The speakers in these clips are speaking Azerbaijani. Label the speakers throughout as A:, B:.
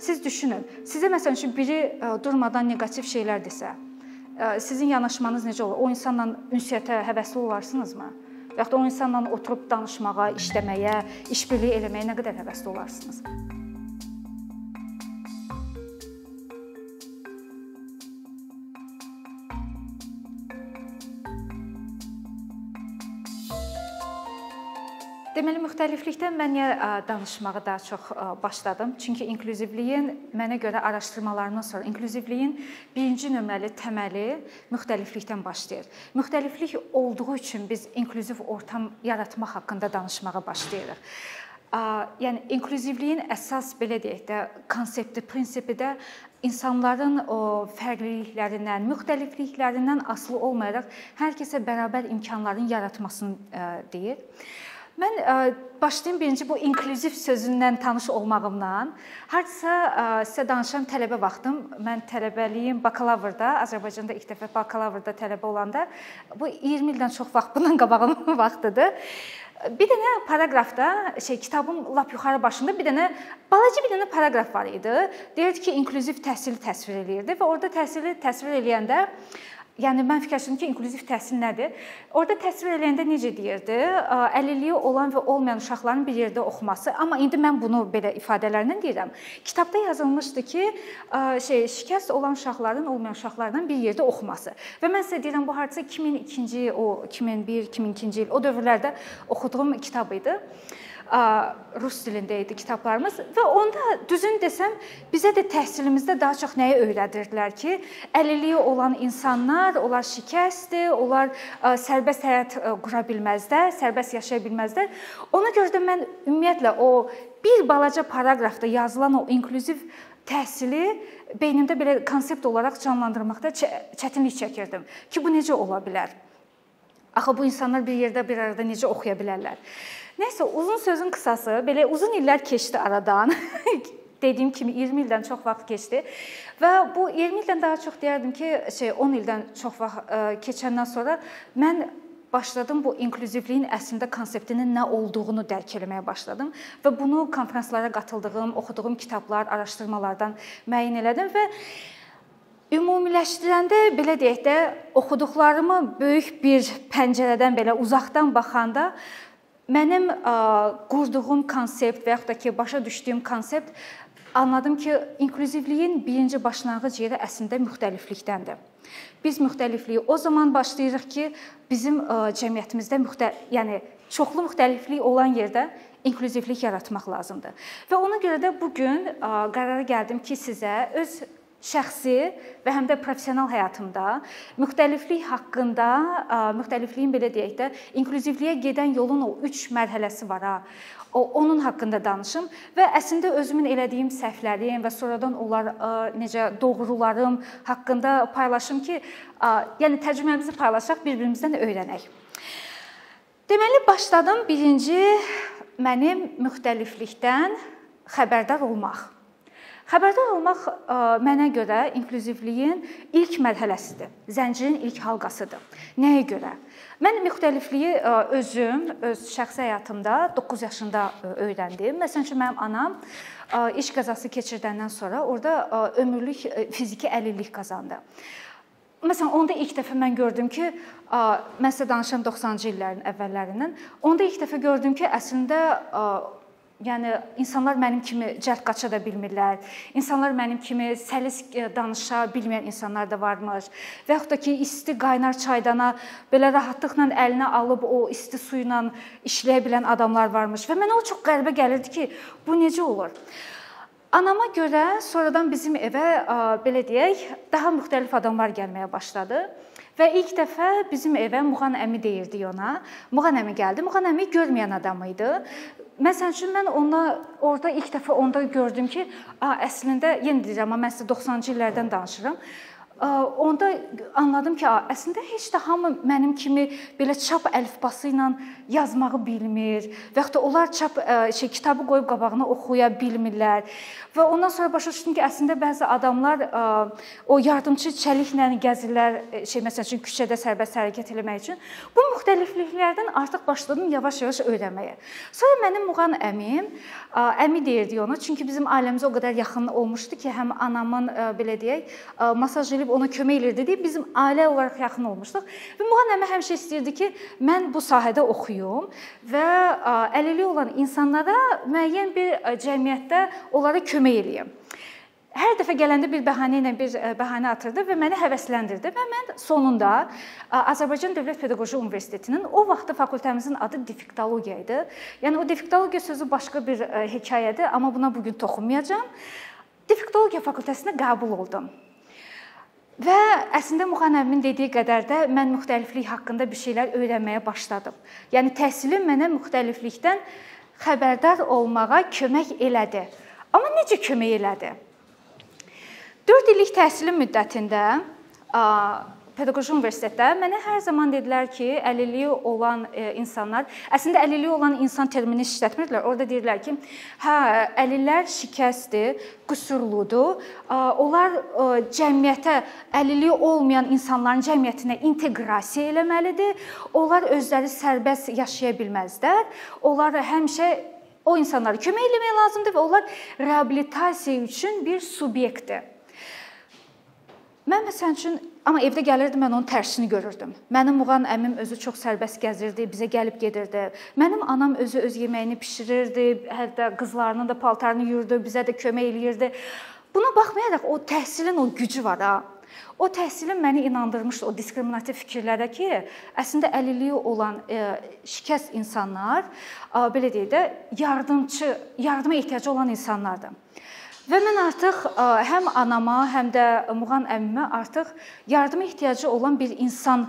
A: Siz düşünün, sizə məsələn üçün biri durmadan neqativ şeylər desə, sizin yanaşmanız necə olur? O insanla ünsiyyətə həvəsli olarsınızmı? Və yaxud da o insanla oturub danışmağa, işləməyə, işbirliyi eləməyə nə qədər həvəsli olarsınız? Deməli, müxtəliflikdən mən niyə danışmağa daha çox başladım? Çünki inklüzivliyin mənə görə araşdırmalarından sonra inklüzivliyin birinci nömrəli təməli müxtəliflikdən başlayır. Müxtəliflik olduğu üçün biz inklüziv ortam yaratmaq haqqında danışmağa başlayırıq. Yəni inklüzivliyin əsas belə deyək də konsepti, prinsipi də insanların o fərqliliklərindən, müxtəlifliklərindən asılı olmayaraq hər kəsə bərabər imkanların yaratmasını deyir. Mən başlayım birinci bu inklüziv sözündən tanış olmağımdan. Hardasa sizə danışan tələbə vaxtım. Mən tələbəliyim bakalavrda, Azərbaycanda ilk dəfə bakalavrda tələbə olanda, bu 20 ildən çox vaxt bundan qabağın vaxtıdır. Bir dənə paraqrafda, kitabın lap yuxarı başında balaca bir dənə paraqraf var idi. Deyirdi ki, inklüziv təhsili təsvir eləyirdi və orada təhsili təsvir eləyəndə yəni mən fikirləşdim ki, inklüziv təhsil nədir? Orada təsvir eləyəndə necə deyirdi? Əlilliyi olan və olmayan uşaqların bir yerdə oxuması. Amma indi mən bunu belə ifadələrlə deyirəm. Kitabda yazılmışdı ki, şikəst olan uşaqların olmayan uşaqlarla bir yerdə oxuması. Və mən sizə deyirəm bu hardasa 2002-ci, 2001-2002-ci il o dövrlərdə oxuduğum kitab idi. Rus dilində idi kitablarımız və onda düzün desəm bizə də təhsilimizdə daha çox nəyi öyrədirdilər ki, əlilliyi olan insanlar, onlar şikəstdir, onlar sərbəst həyat qura bilməzlər, sərbəst yaşaya bilməzlər. Ona görə də mən ümumiyyətlə o bir balaca paraqrafda yazılan o inklüziv təhsili beynimdə belə konsept olaraq canlandırmaqda çətinlik çəkirdim ki, bu necə ola bilər? Axı bu insanlar bir yerdə bir arada necə oxuya bilərlər? Nəysə, uzun sözün qısası, belə uzun illər keçdi aradan. Dediyim kimi 20 ildən çox vaxt keçdi. Və bu 20 ildən daha çox deyərdim ki, 10 ildən çox vaxt keçəndən sonra mən başladım bu inklüzivliyin əslində konseptinin nə olduğunu dərk etməyə başladım və bunu konfranslara qatıldığım, oxuduğum kitablar, araşdırmalardan müəyyən elədim və ümumiləşdirəndə belə deyək də oxuduqlarımı böyük bir pəncərədən belə uzaqdan baxanda mənim qurduğum konsept və yaxud da ki, başa düşdüyüm konsept anladım ki, inklüzivliyin birinci başlanğıc yeri əslində müxtəliflikdəndir. Biz müxtəlifliyi o zaman başlayırıq ki, bizim cəmiyyətimizdə çoxlu müxtəliflik olan yerdə inklüzivlik yaratmaq lazımdır. Və ona görə də bu gün qərara gəldim ki, sizə öz şəxsi və həm də professional həyatımda müxtəliflik haqqında, müxtəlifliyin belə deyək də, inklüzivliyə gedən yolun o 3 mərhələsi var ha. Onun haqqında danışım və əslində özümün elədiyim səhvlərim və sonradan onlar necə doğrularım haqqında paylaşım ki, yəni təcrübəmizi paylaşaq, bir-birimizdən öyrənək. Deməli, başladım birinci mənim müxtəliflikdən xəbərdar olmaq. Xəbərdar olmaq mənə görə inklüzivliyin ilk mərhələsidir, zəncirin ilk halqasıdır. Nəyə görə? Mən müxtəlifliyi özüm, öz şəxsi həyatımda 9 yaşında öyrəndim. Məsələn üçün, mənim anam iş qəzası keçirdəndən sonra orada ömürlük fiziki əlillik qazandı. Məsələn, onda ilk dəfə mən gördüm ki, mən sizə danışıram 90-cı illərin əvvəllərindən, onda ilk dəfə gördüm ki, əslində yəni insanlar mənim kimi cəld qaça da bilmirlər. İnsanlar mənim kimi səlis danışa bilməyən insanlar da varmış. Və yaxud da ki, isti qaynar çaydana belə rahatlıqla əlinə alıb o isti su ilə işləyə bilən adamlar varmış. Və mənə o çox qəribə gəlirdi ki, bu necə olur? Anama görə sonradan bizim evə belə deyək, daha müxtəlif adamlar gəlməyə başladı. Və ilk dəfə bizim evə Muğan əmi deyirdik ona. Muğan əmi gəldi. Muğan əmi görməyən adam idi. Məsələn üçün, mən orada ilk dəfə onda gördüm ki, əslində, yenə deyirəm, mən sizə 90-cı illərdən danışıram. onda anladım ki, əslində heç də hamı mənim kimi belə çap əlifbası ilə yazmağı bilmir və yaxud da onlar çap kitabı qoyub qabağına oxuya bilmirlər. Və ondan sonra başa düşdüm ki, əslində bəzi adamlar o yardımçı çəliklə gəzirlər, məsəl üçün küçədə sərbəst hərəkət etmək üçün. Bu müxtəlifliklərdən artıq başladım yavaş-yavaş öyrənməyə. Sonra mənim Muğan əmim, əmi deyirdik ona, çünki bizim ailəmizə o qədər yaxın olmuşdu ki, həm anamın belə deyək, masaj edib ona kömək edirdi deyə bizim ailə olaraq yaxın olmuşduq. Və Muğan əmi həmişə istəyirdi ki, mən bu sahədə oxuyum və əlilliyi olan insanlara müəyyən bir cəmiyyətdə onlara kömək eləyim. Hər dəfə gələndə bir bəhanə atırdı və məni həvəsləndirdi və mən sonunda Azərbaycan Dövlət Pedaqoji Universitetinin o vaxtı fakültəmizin adı difiktologiya idi. Yəni o difiktologiya sözü başqa bir hekayədir, amma buna bu gün toxunmayacağam. Difiktologiya fakültəsinə qəbul oldum. Və əslində Muğan əmimin dediyi qədər də mən müxtəliflik haqqında bir şeylər öyrənməyə başladım. Yəni təhsilim mənə müxtəliflikdən xəbərdar olmağa kömək elədi. Amma necə kömək elədi? 4 illik təhsilim müddətində Pedaqoji Universitetdə mənə hər zaman dedilər ki, əlilliyi olan insanlar, əslində əlilliyi olan insan termini işlətmirdilər. Orada deyirlər ki, hə, əlillər şikəstdir, qüsurludur. Onlar cəmiyyətə, əlilliyi olmayan insanların cəmiyyətinə inteqrasiya eləməlidir. Onlar özləri sərbəst yaşaya bilməzlər. Onlar həmişə o insanlara kömək eləmək lazımdır və onlar reabilitasiya üçün bir subyektdir. Mən məsəl üçün, amma evdə gəlirdi, mən onun tərsini görürdüm. Mənim Muğan əmim özü çox sərbəst gəzirdi, bizə gəlib gedirdi. Mənim anam özü öz yeməyini bişirirdi, hətta qızlarının da paltarını yuyurdu, bizə də kömək eləyirdi. Buna baxmayaraq o təhsilin o gücü var ha. O təhsilin məni inandırmışdı o diskriminativ fikirlərə ki, əslində əlilliyi olan şikəst insanlar, belə deyək də, yardıma ehtiyacı olan insanlardır. Və mən artıq həm anama, həm də Muğan əmimə artıq yardıma ehtiyacı olan bir insan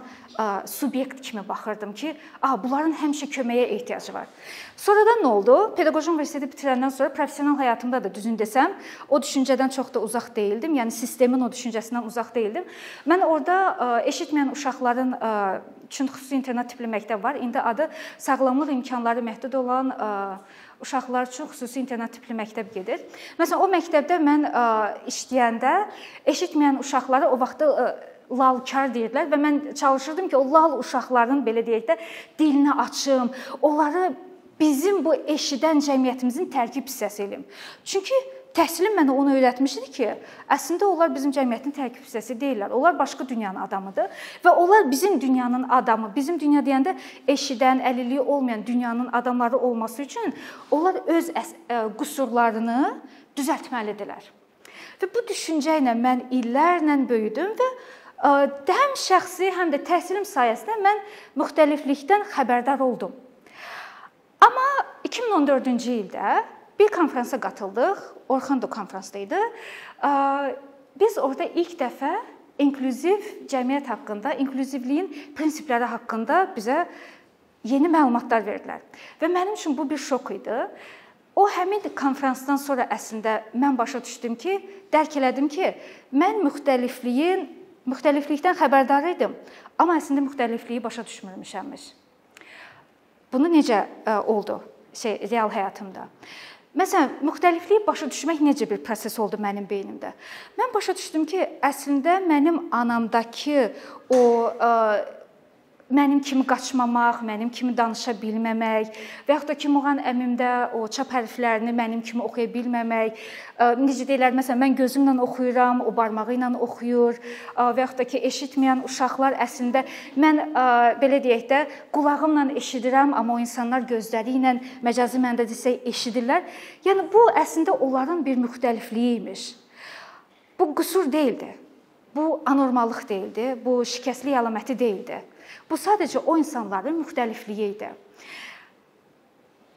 A: subyekt kimi baxırdım ki, bunların həmişə köməyə ehtiyacı var. Sonradan nə oldu? Pedaqoji Universiteti bitirəndən sonra professional həyatımda da düzün desəm, o düşüncədən çox da uzaq deyildim. Yəni sistemin o düşüncəsindən uzaq deyildim. Mən orada eşitməyən uşaqların üçün xüsusi internat tipli məktəb var. İndi adı sağlamlıq imkanları məhdud olan uşaqlar üçün xüsusi internat tipli məktəb gedir. Məsələn, o məktəbdə mən işləyəndə eşitməyən uşaqlara o vaxtda lalkar deyirlər və mən çalışırdım ki, o lal uşaqların belə deyək də dilini açım, onları bizim bu eşidən cəmiyyətimizin tərkib hissəsi eləyim. Çünki təhsilim mənə onu öyrətmişdi ki, əslində onlar bizim cəmiyyətin tərkib hissəsi deyillər. Onlar başqa dünyanın adamıdır və onlar bizim dünyanın adamı. Bizim dünya deyəndə eşidən, əlilliyi olmayan dünyanın adamları olması üçün onlar öz qüsurlarını düzəltməlidirlər. Və bu düşüncə ilə mən illərlə böyüdüm və həm şəxsi, həm də təhsilim sayəsində mən müxtəliflikdən xəbərdar oldum. Amma 2014-cü ildə bir konfransa qatıldıq. Orxando konfransdaydı. Biz orada ilk dəfə inklüziv cəmiyyət haqqında, inklüzivliyin prinsipləri haqqında bizə yeni məlumatlar verdilər. Və mənim üçün bu bir şok idi. O həmin konfransdan sonra əslində mən başa düşdüm ki, dərk elədim ki, mən müxtəliflikdən xəbərdar idim, amma əslində müxtəlifliyi başa düşmürmüşəmmiş. Bunu necə oldu real həyatımda? Məsələn, müxtəlifliyi başa düşmək necə bir proses oldu mənim beynimdə? Mən başa düşdüm ki, əslində mənim anamdakı o mənim kimi qaçmamaq, mənim kimi danışa bilməmək və yaxud da ki, Muğan əmimdə o çap hərflərini mənim kimi oxuya bilməmək, necə deyirlər, məsələn, mən gözümlə oxuyuram, o barmağı ilə oxuyur və yaxud da ki, eşitməyən uşaqlar əslində mən belə deyək də qulağımla eşidirəm, amma o insanlar gözləri ilə məcazi mənada desək eşidirlər. Yəni bu əslində onların bir müxtəlifliyi imiş. Bu qüsur deyildi. Bu anormallıq deyildi, bu şikəstlik əlaməti deyildi. Bu sadəcə o insanların müxtəlifliyi idi.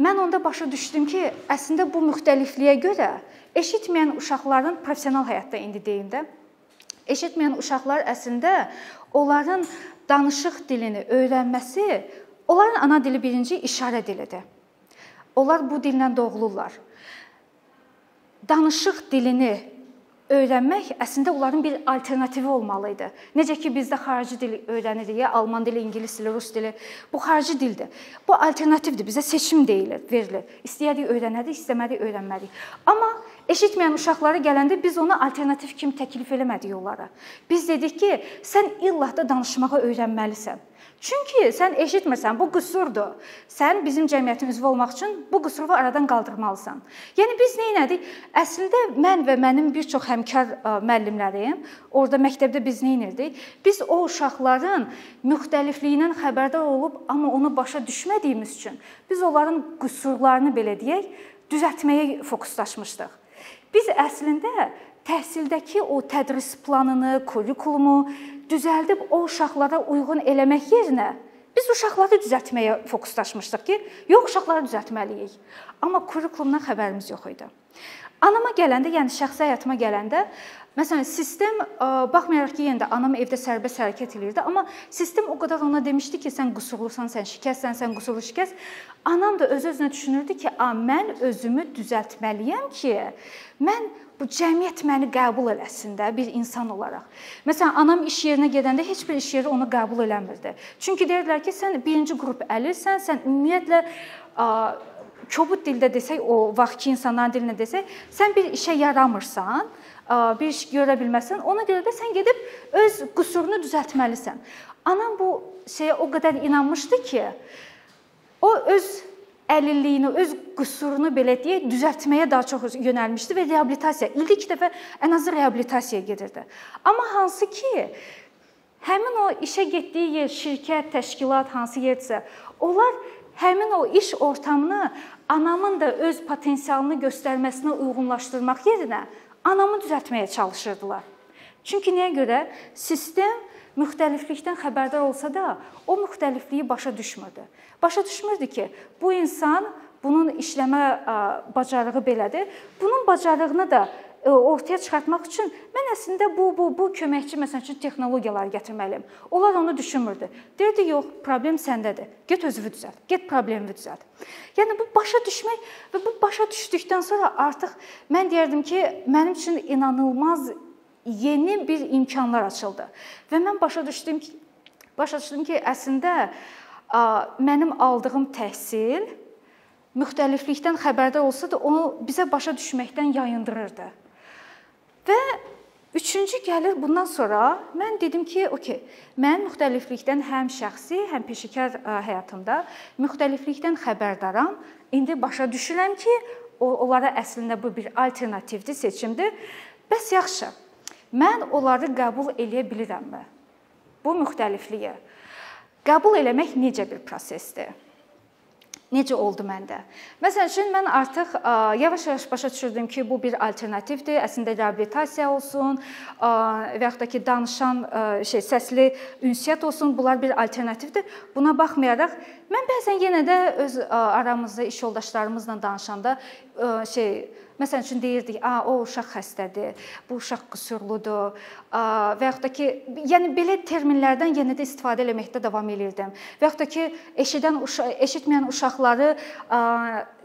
A: Mən onda başa düşdüm ki, əslində bu müxtəlifliyə görə eşitməyən uşaqların professional həyatda indi deyim də, eşitməyən uşaqlar əslində onların danışıq dilini öyrənməsi, onların ana dili birinci işarə dilidir. Onlar bu dillə doğulurlar. Danışıq dilini öyrənmək əslində onların bir alternativi olmalı idi. Necə ki bizdə xarici dil öyrənirik, ya alman dili, ingilis dili, rus dili, bu xarici dildir. Bu alternativdir, bizə seçim deyilir, verilir. İstəyərik öyrənərik, istəmədik öyrənmərik. Amma eşitməyən uşaqlara gələndə biz ona alternativ kimi təklif eləmədik onlara. Biz dedik ki, sən illah da danışmağı öyrənməlisən. Çünki sən eşitmirsən, bu qüsurdur. Sən bizim cəmiyyətin üzvü olmaq üçün bu qüsuru aradan qaldırmalısan. Yəni biz nə etdik? Əslində mən və mənim bir çox həmkar müəllimlərim, orada məktəbdə biz nə edirdik? Biz o uşaqların müxtəlifliyindən xəbərdar olub, amma onu başa düşmədiyimiz üçün biz onların qüsurlarını belə deyək, düzəltməyə fokuslaşmışdıq. Biz əslində təhsildəki o tədris planını, kurikulumu düzəldib o uşaqlara uyğun eləmək yerinə biz uşaqları düzəltməyə fokuslaşmışdıq ki, yox, uşaqları düzəltməliyik. Amma kurikulumdan xəbərimiz yox idi. Anama gələndə, yəni şəxsi həyatıma gələndə, məsələn, sistem, baxmayaraq ki, yenə də anam evdə sərbəst hərəkət edirdi, amma sistem o qədər ona demişdi ki, sən qüsurlusan, sən şikəstsən, sən qüsurlu şikəst. Anam da öz-özünə düşünürdü ki, mən özümü düzəltməliyəm ki, mən bu cəmiyyət məni qəbul eləsin də bir insan olaraq. Məsələn, anam iş yerinə gedəndə heç bir iş yeri onu qəbul eləmirdi. Çünki deyirdilər ki, sən birinci qrup əlilsən, sən ümumiyyətlə kobud dildə desək, o vaxtki insanların dilinə desək, sən bir işə yaramırsan, bir iş görə bilməsən, ona görə də sən gedib öz qüsurunu düzəltməlisən. Anam bu şeyə o qədər inanmışdı ki, o öz əlilliyini, öz qüsurunu belə deyək, düzəltməyə daha çox yönəlmişdi və reabilitasiya, ildə 2 dəfə ən azı reabilitasiyaya gedirdi. Amma hansı ki, həmin o işə getdiyi yer, şirkət, təşkilat, hansı yerdirsə, onlar həmin o iş ortamını anamın da öz potensialını göstərməsinə uyğunlaşdırmaq yerinə anamı düzəltməyə çalışırdılar. Çünki nəyə görə? Sistem müxtəliflikdən xəbərdar olsa da, o müxtəlifliyi başa düşmürdü. Başa düşmürdü ki, bu insan, bunun işləmə bacarığı belədir. Bunun bacarığını da ortaya çıxartmaq üçün mən əslində bu köməkçi məsəl üçün texnologiyaları gətirməliyəm. Onlar onu düşünmürdü. Deyirdi, yox, problem səndədir. Get özünü düzəlt. Get problemi düzəlt. Yəni bu başa düşmək və bu başa düşdükdən sonra artıq mən deyərdim ki, mənim üçün inanılmaz yeni bir imkanlar açıldı. Və mən başa düşdüm ki, əslində mənim aldığım təhsil müxtəliflikdən xəbərdar olsa da onu bizə başa düşməkdən yayındırırdı. Və üçüncü gəlir bundan sonra mən dedim ki, okey, mən müxtəliflikdən həm şəxsi, həm peşəkar həyatımda müxtəliflikdən xəbərdaram. İndi başa düşürəm ki, onlara əslində bu bir alternativdir, seçimdir. Bəs yaxşı, mən onları qəbul eləyə bilirəmmi? Bu müxtəlifliyi qəbul eləmək necə bir prosesdir? Necə oldu məndə? Məsəl üçün, mən artıq yavaş-yavaş başa düşürdüm ki, bu bir alternativdir. Əslində reabilitasiya olsun və yaxud da ki, danışan səsli ünsiyyət olsun, bunlar bir alternativdir. Buna baxmayaraq, mən bəzən yenə də öz aramızda iş yoldaşlarımızla danışanda məsəl üçün deyirdik, o uşaq xəstədir, bu uşaq qüsurludur və yaxud da ki, yəni belə terminlərdən yenə də istifadə etməkdə davam edirdim. Və yaxud da ki, eşitməyən uşaqları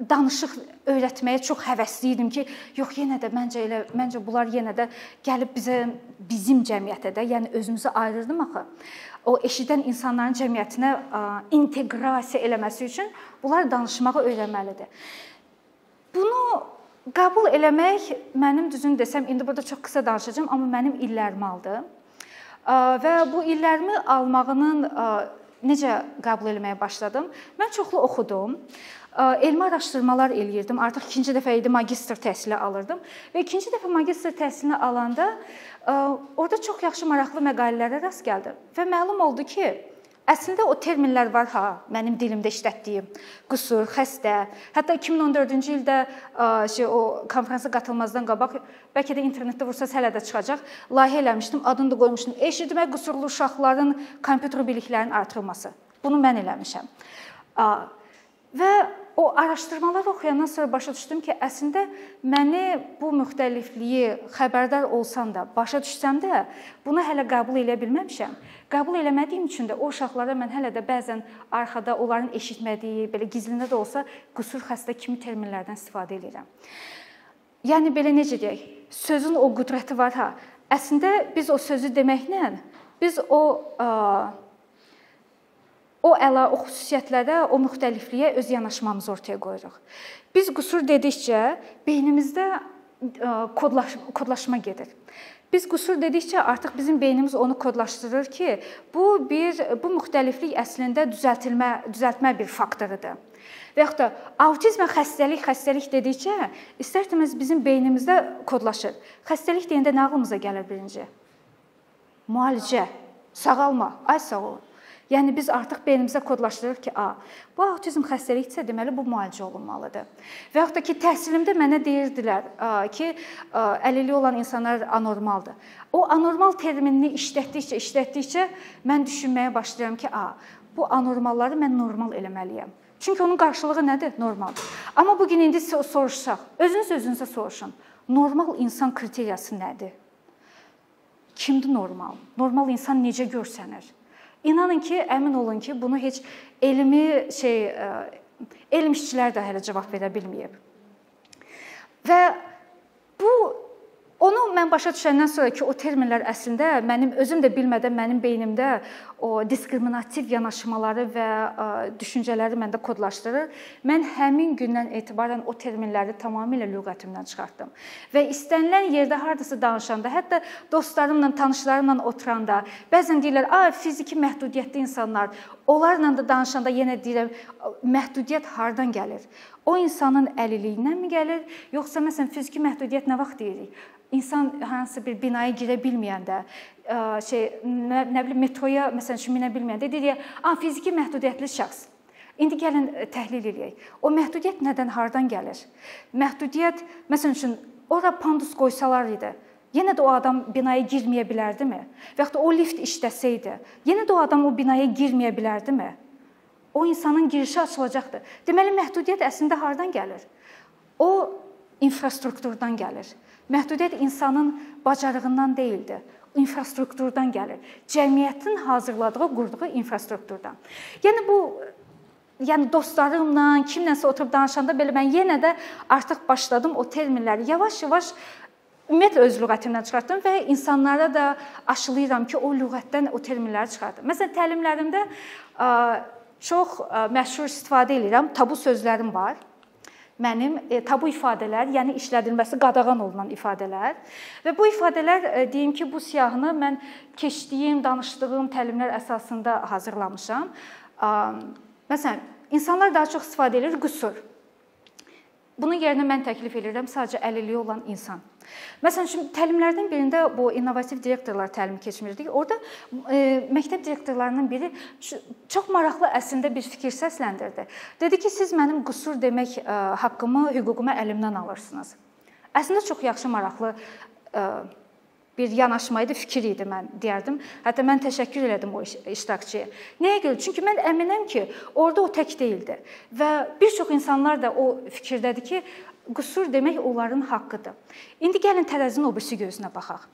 A: danışıq öyrətməyə çox həvəsli idim ki, yox, yenə də məncə bunlar yenə də gəlib bizim cəmiyyətə də, yəni özümüzü ayırdım axı. O eşidən insanların cəmiyyətinə inteqrasiya eləməsi üçün bunlar danışmağı öyrənməlidir. Bunu qəbul eləmək mənim düzünü desəm, indi burada çox qısa danışacağam, amma mənim illərimi aldı. Və bu illərimi almağının necə qəbul eləməyə başladım? Mən çoxlu oxudum. Elmi araşdırmalar eləyirdim. Artıq 2-ci dəfə idi magistr təhsili alırdım və 2-ci dəfə magistr təhsilini alanda orada çox yaxşı maraqlı məqalələrə rast gəldim və məlum oldu ki, əslində o terminlər var mənim dilimdə işlətdiyim. Qüsur, xəstə. Hətta 2014-cü ildə o konfransa qatılmazdan qabaq, bəlkə də internetdə vursaz hələ də çıxacaq, layihə eləmişdim, adını da qoymuşdum. Eşitmə qüsurlu uşaqların kompüter biliklərinin artırılması. Bunu mən eləmişəm. Və o araşdırmaları oxuyandan sonra başa düşdüm ki, əslində məni bu müxtəlifliyi xəbərdar olsam da, başa düşsəm də, bunu hələ qəbul eləyə bilməmişəm. Qəbul eləmədiyim üçün də o uşaqlara mən hələ də bəzən arxada onların eşitmədiyi, belə gizlində də olsa qüsur, xəstə kimi terminlərdən istifadə edirəm. yəni belə necə deyək, sözün o qüdrəti var ha. Əslində biz o sözü deməklə biz o xüsusiyyətlərə, o müxtəlifliyə öz yanaşmamızı ortaya qoyuruq. Biz qüsur dedikcə beynimizdə kodlaşma gedir. Biz qüsur dedikcə artıq bizim beynimiz onu kodlaşdırır ki, bu müxtəliflik əslində düzəltmə bir faktorudur. Və yaxud da autizmə xəstəlik dedikcə istər-istəməz bizim beynimizdə kodlaşır. Xəstəlik deyəndə nə ağlımıza gəlir birinci? Müalicə, sağalma, ay sağ ol. Yəni biz artıq beynimizə kodlaşdırırıq ki, bu autizm xəstəlikdirsə, deməli bu müalicə olunmalıdır. Və yaxud da ki, təhsilimdə mənə deyirdilər ki, əlilliyi olan insanlar anormaldır. O anormal terminini işlətdikcə mən düşünməyə başlayıram ki, bu anormalları mən normal eləməliyəm. Çünki onun qarşılığı nədir? Normaldır. Amma bugün indi soruşsaq, özünüzə soruşun. Normal insan kriteriyası nədir? Kimdir normal? Normal insan necə görsənir? İnanın ki, əmin olun ki, bunu heç elm işçilər də hələ cavab verə bilməyib. Və onu mən başa düşəndən sonra ki, o terminlər əslində mənim özüm də bilmədən mənim beynimdə o diskriminativ yanaşmaları və düşüncələri məndə kodlaşdırır. Mən həmin gündən etibarən o terminləri tamamilə lüğətimdən çıxartdım. Və istənilən yerdə hardasa danışanda, hətta dostlarımla, tanışlarımla oturanda, bəzən deyirlər, fiziki məhdudiyyətli insanlar, onlarla da danışanda yenə deyirəm, məhdudiyyət hardan gəlir? O insanın əlilliyindən mi gəlir, yoxsa məsələn fiziki məhdudiyyət nə vaxt deyirik? İnsan hansı bir binaya girə bilməyəndə, metroya məsələn minə bilməyəndə deyirik, fiziki məhdudiyyətli şəxs. İndi gəlin təhlil edək. O məhdudiyyət nədən, hardan gəlir? Məhdudiyyət məsələn üçün ora pandus qoysalar idi, yenə də o adam binaya girməyə bilərdimi? Və yaxud da o lift işləsəydi, yenə də o adam o binaya girməyə bilərdimi? O insanın girişi açılacaqdır. Deməli məhdudiyyət əslində hardan gəlir? O infrastrukturdan gəlir. Məhdudiyyət insanın bacarığından deyildi, infrastrukturdan gəlir. Cəmiyyətin hazırladığı, qurduğu infrastrukturdan. Yəni dostlarımla, kimləsə oturub danışanda belə mən yenə də artıq başladım o terminləri yavaş-yavaş ümumiyyətlə öz lüğətimdən çıxartdım və insanlara da aşılayıram ki, o lüğətdən o terminləri çıxardım. Məsələn, təlimlərimdə çox məşhur istifadə edirəm, tabu sözlərim var. Mənim tabu ifadələr, yəni işlədilməsi qadağan olunan ifadələr və bu ifadələr deyim ki, bu siyahını mən keçdiyim, danışdığım təlimlər əsasında hazırlamışam. Məsələn, insanlar daha çox istifadə edir qüsur. Bunun yerinə mən təklif edirəm sadəcə əlilliyi olan insan. Məsələn, təlimlərdən birində bu innovativ direktorlar təlimi keçmirdik. Orada məktəb direktorlarının biri çox maraqlı əslində bir fikir səsləndirdi. Dedi ki, siz mənim qüsur demək haqqımı, hüququmu əlimdən alırsınız. Əslində çox yaxşı, maraqlı bir yanaşma idi, fikir idi, mən deyərdim. Hətta mən təşəkkür elədim o iştirakçıya. Nəyə görə? Çünki mən əminəm ki, orada o tək deyildi. Və bir çox insanlar da o fikirdədir ki, qüsur demək onların haqqıdır. İndi gəlin tərəzinin o birisi gözünə baxaq.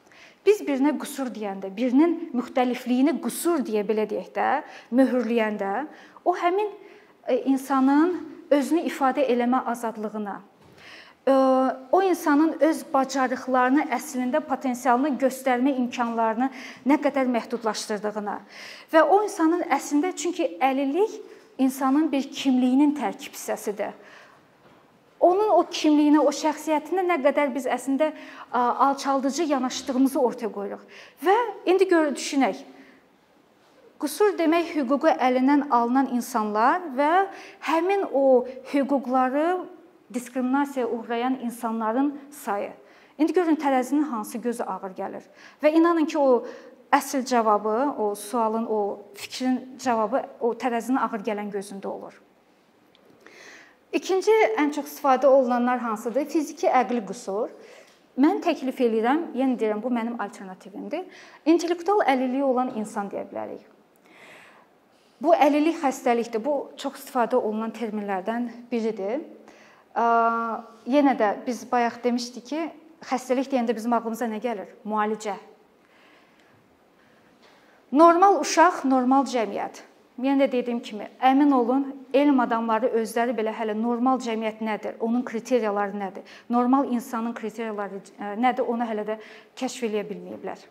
A: Biz birinə qüsur deyəndə, birinin müxtəlifliyini qüsur deyə belə deyək də, möhürləyəndə, o həmin insanın özünü ifadə eləmə azadlığına, o insanın öz bacarıqlarını, əslində potensialını göstərmə imkanlarını nə qədər məhdudlaşdırdığına və o insanın əslində, çünki əlillik insanın bir kimliyinin tərkib hissəsidir. Onun o kimliyinə, o şəxsiyyətinə nə qədər biz əslində alçaldıcı yanaşdığımızı ortaya qoyuruq. Və indi düşünək, qüsur demək hüququ əlindən alınan insanlar və həmin o hüquqları diskriminasiyaya uğrayan insanların sayı. İndi görün tərəzinin hansı gözü ağır gəlir. Və inanın ki, o əsl cavabı, o sualın, o fikrin cavabı o tərəzinin ağır gələn gözündə olur. İkinci ən çox istifadə olunanlar hansıdır? Fiziki əqli qüsur. Mən təklif edirəm, yenə deyirəm, bu mənim alternativimdir. İntellektual əlilliyi olan insan deyə bilərik. Bu əlillik xəstəlikdir. Bu çox istifadə olunan terminlərdən biridir. Yenə də biz bayaq demişdik ki, xəstəlik deyəndə bizim ağlımıza nə gəlir? Müalicə. Normal uşaq, normal cəmiyyət. Yəni də dediyim kimi, əmin olun, elm adamları özləri belə hələ normal cəmiyyət nədir, onun kriteriyaları nədir, normal insanın kriteriyaları nədir, onu hələ də kəşf edə bilməyiblər.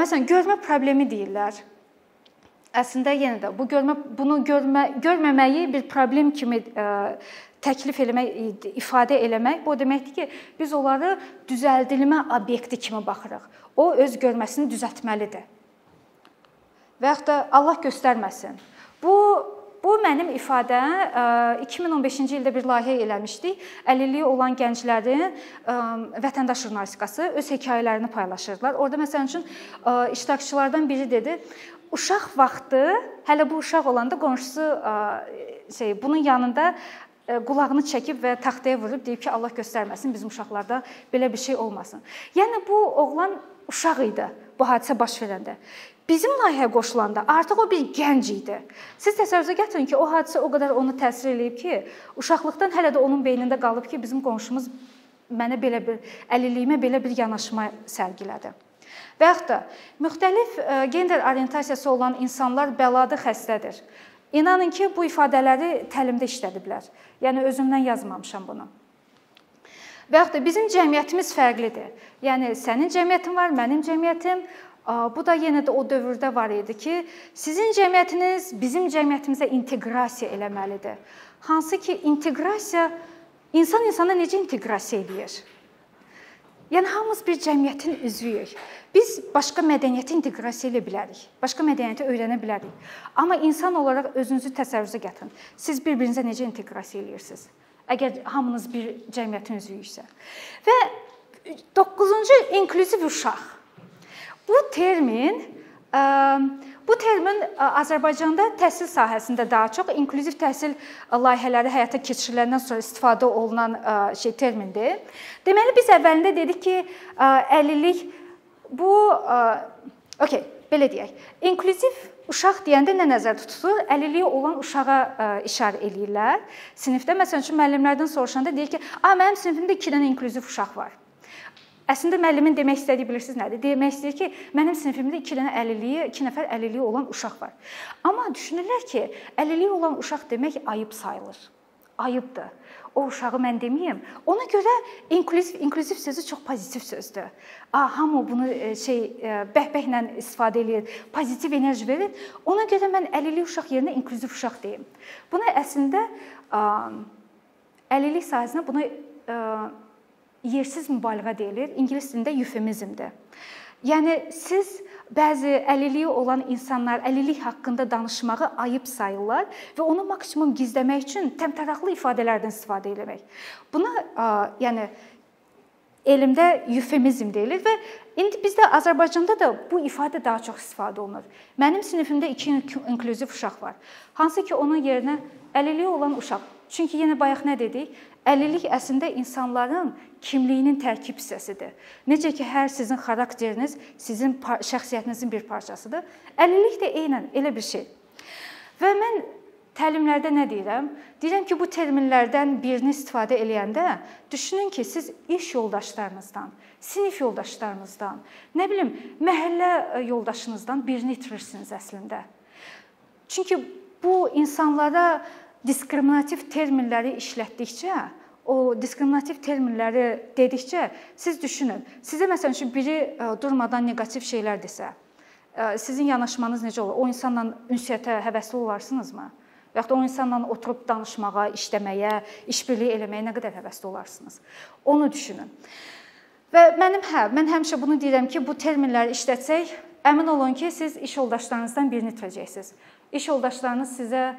A: Məsələn, görmə problemi deyirlər. Əslində yenə də bunu görməməyi bir problem kimi təklif eləmək, ifadə eləmək, bu deməkdir ki, biz onları düzəldilmə obyekti kimi baxırıq. O öz görməsini düzəltməlidir. Və yaxud da Allah göstərməsin. Bu mənim ifadəm 2015-ci ildə bir layihə eləmişdik. Əlilliyi olan gənclərin vətəndaş jurnalistikası öz hekayələrini paylaşırdılar. Orada məsəl üçün iştirakçılardan biri dedi, uşaq vaxtı, hələ bu uşaq olanda qonşusu bunun yanında qulağını çəkib və taxtaya vurub deyib ki, Allah göstərməsin, bizim uşaqlarda belə bir şey olmasın. Yəni bu oğlan uşaq idi bu hadisə baş verəndə. Bizim layihəyə qoşulanda artıq o bir gənc idi. Siz təsəvvürə gətirin ki, o hadisə o qədər onu təsir eləyib ki, uşaqlıqdan hələ də onun beynində qalıb ki, bizim qonşumuz mənə belə bir əlilliyimə belə bir yanaşma sərgilədi. Və yaxud da müxtəlif gender orientasiyası olan insanlar bəladır, xəstədir. İnanın ki, bu ifadələri təlimdə işlədiblər. Yəni özümdən yazmamışam bunu. Və yaxud da bizim cəmiyyətimiz fərqlidir. Yəni sənin cəmiyyətin var, mənim cəmiyyətim. Bu da yenə də o dövrdə var idi ki, sizin cəmiyyətiniz bizim cəmiyyətimizə inteqrasiya eləməlidir. Hansı ki, inteqrasiya insan insana necə inteqrasiya eləyir? Yəni hamımız bir cəmiyyətin üzvüyük. Biz başqa mədəniyyəti inteqrasiya edə bilərik, başqa mədəniyyəti öyrənə bilərik. Amma insan olaraq özünüzü təsəvvürə gətirin. Siz bir-birinizə necə inteqrasiya eləyirsiniz? Əgər hamınız bir cəmiyyətin üzvüyüksə. Və 9-cu inklüziv uşaq. Bu termin Azərbaycanda təhsil sahəsində daha çox inklüziv təhsil layihələri həyata keçiriləndən sonra istifadə olunan termindir. Deməli biz əvvəlində dedik ki, əlillik belə deyək. İnklüziv uşaq deyəndə nə nəzərdə tutulur? Əlilliyi olan uşağa işarə eləyirlər. Sinifdə məsələn üçün müəllimlərdən soruşanda deyir ki, mənim sinifimdə 2 dənə inklüziv uşaq var. Əslində müəllimin demək istədiyi bilirsiniz nədir? Demək istəyir ki, mənim sinifimdə 2 nəfər əlilliyi olan uşaq var. Amma düşünürlər ki, əlilliyi olan uşaq demək ayıb sayılır. Ayıbdır. O uşağı mən deməyim. Ona görə inklüziv sözü çox pozitiv sözdür. Hamı bunu bəhbəhlə istifadə edir, pozitiv enerji verir. Ona görə mən əlilliyi uşaq yerinə inklüziv uşaq deyim. Buna əslində əlillik sahəsində buna yersiz mübaliğə deyilir. İngilis dilində eufemizmdir. Yəni siz bəzi əlilliyi olan insanlar əlillik haqqında danışmağı ayıb sayırlar və onu maksimum gizləmək üçün təmtəraqlı ifadələrdən istifadə etmək. Buna yəni elmdə eufemizm deyilir və indi bizdə Azərbaycanda da bu ifadə daha çox istifadə olunur. Mənim sinifimdə 2 inklüziv uşaq var. Hansı ki onun yerinə əlilliyi olan uşaq. Çünki yenə bayaq nə dedik? Əlillik əslində insanların kimliyinin tərkib hissəsidir. Necə ki, hər sizin xarakteriniz sizin şəxsiyyətinizin bir parçasıdır. Əlillik də eynən elə bir şey. Və mən təlimlərdə nə deyirəm? Deyirəm ki, bu terminlərdən birini istifadə eləyəndə düşünün ki, siz iş yoldaşlarınızdan, sinif yoldaşlarınızdan, nə bilim, məhəllə yoldaşınızdan birini itirirsiniz əslində. Çünki bu insanlara diskriminativ terminləri işlətdikcə, o diskriminativ terminləri dedikcə siz düşünün. Sizə məsələn üçün biri durmadan neqativ şeylər desə, sizin yanaşmanız necə olur? O insanla ünsiyyətə həvəsli olarsınızmı? Və yaxud da o insanla oturub danışmağa, işləməyə, işbirliyi eləməyə nə qədər həvəsli olarsınız? Onu düşünün. Və mən həmişə bunu deyirəm ki, bu terminləri işlətsək, əmin olun ki, siz iş yoldaşlarınızdan birini itirəcəksiniz. İş yoldaşlarınız sizə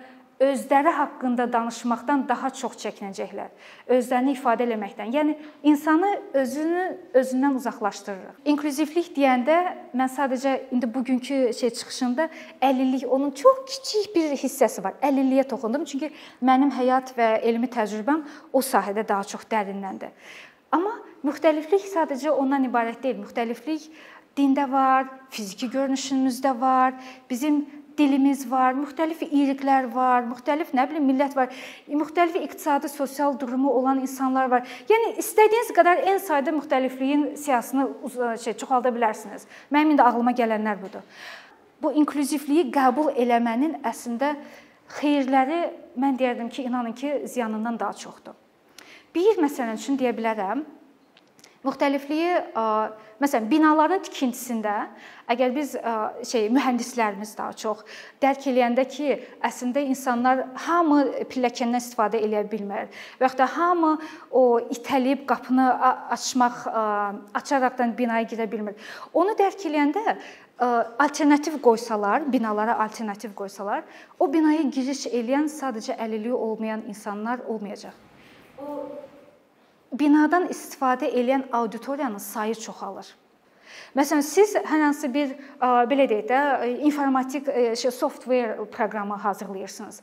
A: özləri haqqında danışmaqdan daha çox çəkinəcəklər. Özlərini ifadə eləməkdən. Yəni insanı özündən uzaqlaşdırır. İnklüzivlik deyəndə mən sadəcə indi bugünkü çıxışımda əlillik onun çox kiçik bir hissəsi var. Əlilliyə toxundum çünki mənim həyat və elmi təcrübəm o sahədə daha çox dərinləndir. Amma müxtəliflik sadəcə ondan ibarət deyil. Müxtəliflik dində var, fiziki görünüşümüzdə var, bizim dilimiz var, müxtəlif irqlər var, müxtəlif millət var, müxtəlif iqtisadi, sosial durumu olan insanlar var. Yəni istədiyiniz qədər en sayda müxtəlifliyin siyahısını çoxalda bilərsiniz. Mənim indi ağlıma gələnlər budur. bu inklüzivliyi qəbul eləmənin əslində xeyirləri mən deyərdim ki, inanın ki, ziyanından daha çoxdur. Bir məsəl üçün deyə bilərəm, müxtəlifliyi, məsələn, binaların tikintisində əgər biz mühəndislərimiz daha çox dərk eləyəndə ki, əslində insanlar hamı pilləkəndən istifadə eləyə bilmir və yaxud da hamı o itəlib qapını açaraqdan binaya girə bilmir. Onu dərk eləyəndə alternativ qoysalar, binalara alternativ qoysalar, o binaya giriş eləyən sadəcə əlilliyi olmayan insanlar olmayacaq. O binadan istifadə edən auditoriyanın sayı çoxalır. Məsələn, siz hər hansı bir belə deyək də informatik software proqramı hazırlayırsınız.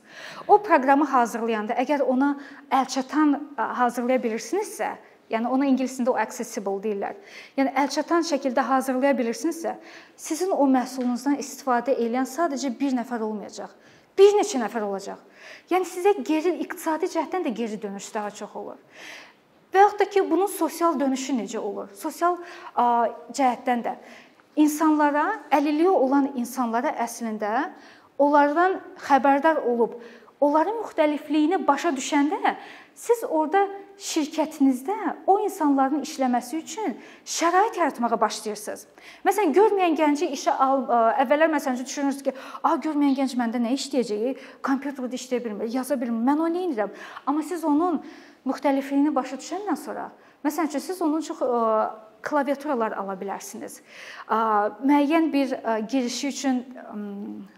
A: O proqramı hazırlayanda əgər ona əlçatan hazırlaya bilirsinizsə, yəni ona ingiliscə o accessible deyirlər. Yəni əlçatan şəkildə hazırlaya bilirsinizsə, sizin o məhsulunuzdan istifadə edən sadəcə bir nəfər olmayacaq. Bir neçə nəfər olacaq. Yəni sizə iqtisadi cəhətdən də geri dönüş daha çox olur. Və yaxud da ki, bunun sosial dönüşü necə olur? Sosial cəhətdən də insanlara, əlilliyi olan insanlara əslində onlardan xəbərdar olub, onların müxtəlifliyini başa düşəndə siz orada şirkətinizdə o insanların işləməsi üçün şərait yaratmağa başlayırsınız. Məsələn, görməyən gənci işə əvvəllər məsələn düşünürsünüz ki, görməyən gənc məndə nə işləyəcək? Kompüterdə işləyə bilmir, yaza bilmir. Mən onu nə edirəm? Amma siz onun müxtəlifliyini başa düşəndən sonra, məsələn üçün siz onun çox klaviaturalar ala bilərsiniz. Müəyyən bir girişi üçün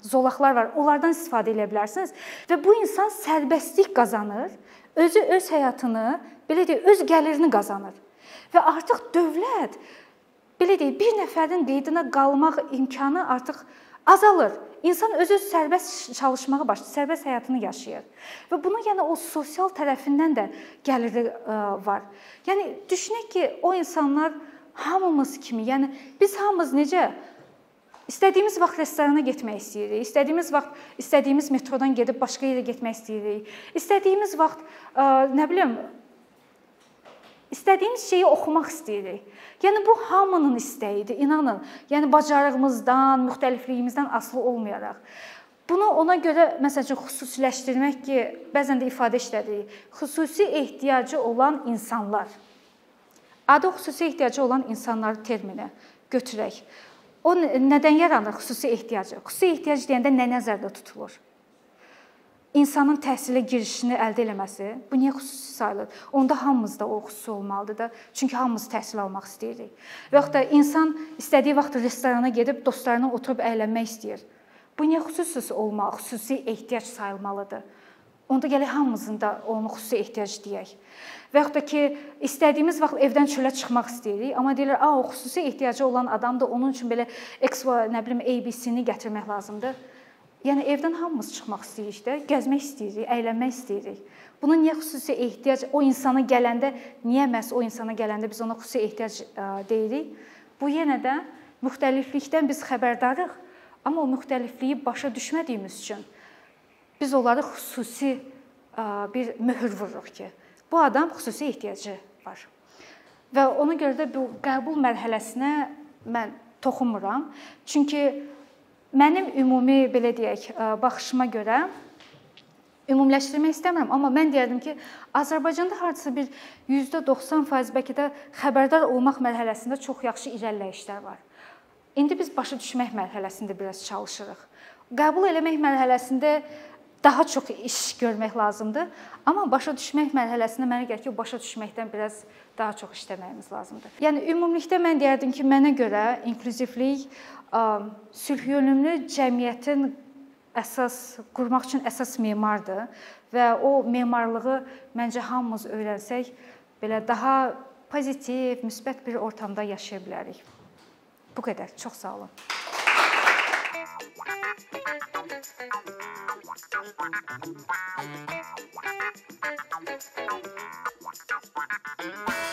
A: zolaqlar var, onlardan istifadə edə bilərsiniz və bu insan sərbəstlik qazanır, özü öz həyatını, belə deyək, öz gəlirini qazanır. Və artıq dövlət, belə deyək, bir nəfərin qeydinə qalmaq imkanı artıq azalır. İnsan özü sərbəst çalışmağa başlayır, sərbəst həyatını yaşayır. Və buna yəni o sosial tərəfindən də gəliri var. Yəni düşünək ki, o insanlar hamımız kimi, yəni biz hamımız necə istədiyimiz vaxt restorana getmək istəyirik, istədiyimiz vaxt istədiyimiz metrodan gedib başqa yerə getmək istəyirik. İstədiyimiz vaxt nə bilim İstədiyimiz şeyi oxumaq istəyirik. Yəni bu hamının istəyidir, inanın. Yəni bacarığımızdan, müxtəlifliyimizdən asılı olmayaraq. Bunu ona görə məsəl üçün xüsusiləşdirmək ki, bəzən də ifadə işlədirik. Xüsusi ehtiyacı olan insanlar. Adı xüsusi ehtiyacı olan insanlar termini götürək. O nədən yaranır xüsusi ehtiyacı? Xüsusi ehtiyac deyəndə nə nəzərdə tutulur? İnsanın təhsilə girişini əldə eləməsi, bu niyə xüsusi sayılır? Onda hamımızda o xüsusi olmalıdır da, çünki hamımız təhsil almaq istəyirik. Və yaxud da insan istədiyi vaxt restorana gedib dostlarına oturub əylənmək istəyir. Bu niyə xüsusi olmalı, xüsusi ehtiyac sayılmalıdır? Onda gələk hamımızın da onu xüsusi ehtiyac deyək. Və yaxud da ki, istədiyimiz vaxt evdən çölə çıxmaq istəyirik, amma deyirlər, o xüsusi ehtiyacı olan adamdır, onun üçün belə ABC-ni gətirmək lazımdır. Yəni evdən hamımız çıxmaq istəyirik də, gəzmək istəyirik, əylənmək istəyirik. Bunun niyə xüsusi ehtiyac, o insana gələndə, niyə məhz o insana gələndə biz ona xüsusi ehtiyac deyirik? Bu yenə də müxtəliflikdən biz xəbərdarıq, amma o müxtəlifliyi başa düşmədiyimiz üçün biz onları xüsusi bir möhür vururuq ki, bu adam xüsusi ehtiyacı var. Və ona görə də bu qəbul mərhələsinə mən toxunmuram. Çünki mənim ümumi, belə deyək, baxışıma görə ümumiləşdirmək istəmirəm, amma mən deyərdim ki, Azərbaycanda hardasa bir %90% bəlkə də xəbərdar olmaq mərhələsində çox yaxşı irəliləyişlər var. İndi biz başa düşmək mərhələsində biraz çalışırıq. Qəbul eləmək mərhələsində daha çox iş görmək lazımdır, amma başa düşmək mərhələsində mənə gəlir ki, başa düşməkdən biraz daha çox işləməyimiz lazımdır. Yəni ümumilikdə mən deyərdim ki, mənə görə inklüzivlik sülhyönümlü cəmiyyətin qurmaq üçün əsas memardır və o memarlığı məncə hamımız öyrənsək, belə daha pozitiv, müsbət bir ortamda yaşaya bilərik. Bu qədər. Çox sağ olun. Thank you.